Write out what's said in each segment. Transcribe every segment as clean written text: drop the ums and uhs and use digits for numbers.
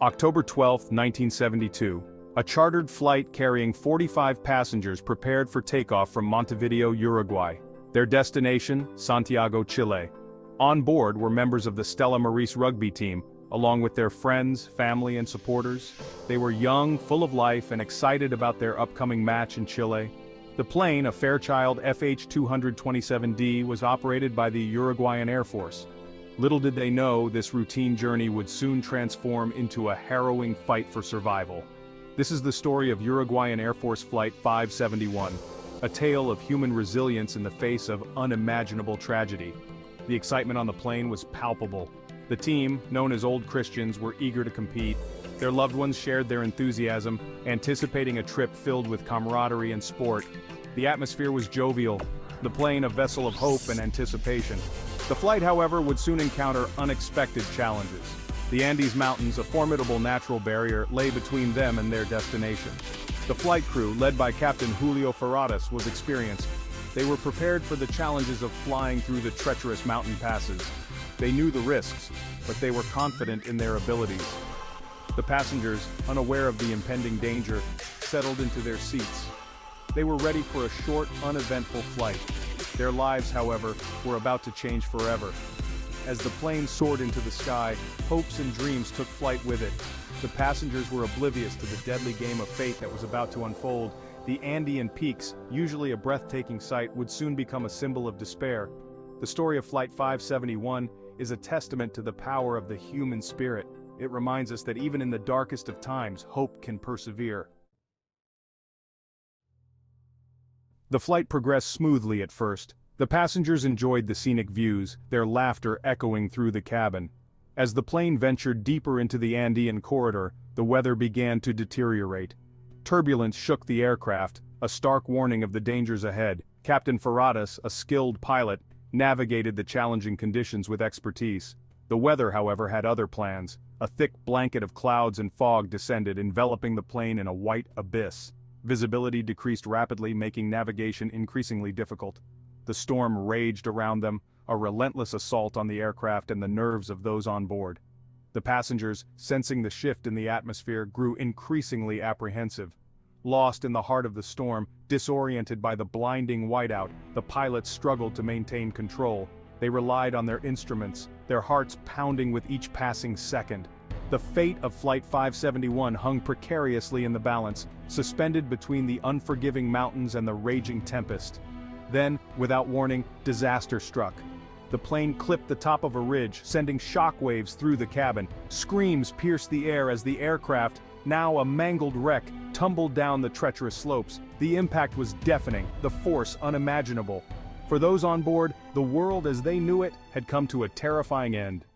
October 12, 1972. A chartered flight carrying 45 passengers prepared for takeoff from Montevideo, Uruguay. Their destination, Santiago, Chile. On board were members of the Stella Maris rugby team, along with their friends, family, and supporters. They were young, full of life, and excited about their upcoming match in Chile. The plane, a Fairchild FH-227D, was operated by the Uruguayan Air Force. Little did they know this routine journey would soon transform into a harrowing fight for survival. This is the story of Uruguayan Air Force Flight 571, a tale of human resilience in the face of unimaginable tragedy. The excitement on the plane was palpable. The team, known as Old Christians, were eager to compete. Their loved ones shared their enthusiasm, anticipating a trip filled with camaraderie and sport. The atmosphere was jovial, the plane a vessel of hope and anticipation. The flight, however, would soon encounter unexpected challenges. The Andes Mountains, a formidable natural barrier, lay between them and their destination. The flight crew, led by Captain Julio Ferradas, was experienced. They were prepared for the challenges of flying through the treacherous mountain passes. They knew the risks, but they were confident in their abilities. The passengers, unaware of the impending danger, settled into their seats. They were ready for a short, uneventful flight. Their lives, however, were about to change forever. As the plane soared into the sky, hopes and dreams took flight with it. The passengers were oblivious to the deadly game of fate that was about to unfold. The Andean peaks, usually a breathtaking sight, would soon become a symbol of despair. The story of Flight 571 is a testament to the power of the human spirit. It reminds us that even in the darkest of times, hope can persevere. The flight progressed smoothly at first. The passengers enjoyed the scenic views, their laughter echoing through the cabin. As the plane ventured deeper into the Andean corridor, the weather began to deteriorate. Turbulence shook the aircraft, a stark warning of the dangers ahead. Captain Ferradas, a skilled pilot, navigated the challenging conditions with expertise. The weather, however, had other plans. A thick blanket of clouds and fog descended, enveloping the plane in a white abyss. Visibility decreased rapidly, making navigation increasingly difficult. The storm raged around them, a relentless assault on the aircraft and the nerves of those on board. The passengers, sensing the shift in the atmosphere, grew increasingly apprehensive. Lost in the heart of the storm, disoriented by the blinding whiteout, the pilots struggled to maintain control. They relied on their instruments, their hearts pounding with each passing second. The fate of Flight 571 hung precariously in the balance, suspended between the unforgiving mountains and the raging tempest. Then, without warning, disaster struck. The plane clipped the top of a ridge, sending shockwaves through the cabin. Screams pierced the air as the aircraft, now a mangled wreck, tumbled down the treacherous slopes. The impact was deafening, the force unimaginable. For those on board, the world as they knew it had come to a terrifying end.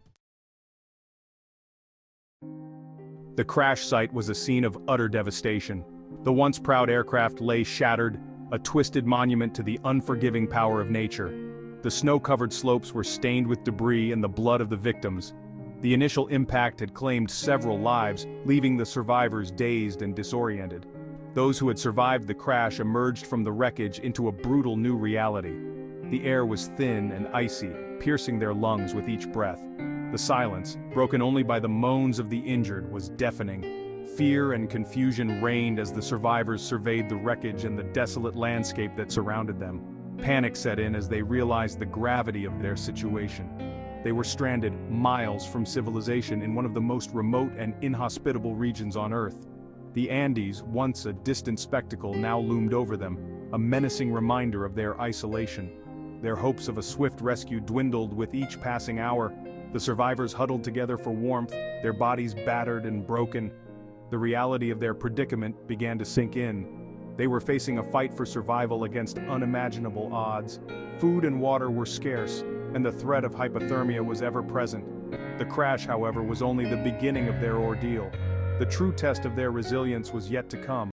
The crash site was a scene of utter devastation. The once proud aircraft lay shattered, a twisted monument to the unforgiving power of nature. The snow-covered slopes were stained with debris and the blood of the victims. The initial impact had claimed several lives, leaving the survivors dazed and disoriented. Those who had survived the crash emerged from the wreckage into a brutal new reality. The air was thin and icy, piercing their lungs with each breath. The silence, broken only by the moans of the injured, was deafening. Fear and confusion reigned as the survivors surveyed the wreckage and the desolate landscape that surrounded them. Panic set in as they realized the gravity of their situation. They were stranded miles from civilization in one of the most remote and inhospitable regions on Earth. The Andes, once a distant spectacle, now loomed over them, a menacing reminder of their isolation. Their hopes of a swift rescue dwindled with each passing hour. The survivors huddled together for warmth, their bodies battered and broken. The reality of their predicament began to sink in. They were facing a fight for survival against unimaginable odds. Food and water were scarce, and the threat of hypothermia was ever present. The crash, however, was only the beginning of their ordeal. The true test of their resilience was yet to come.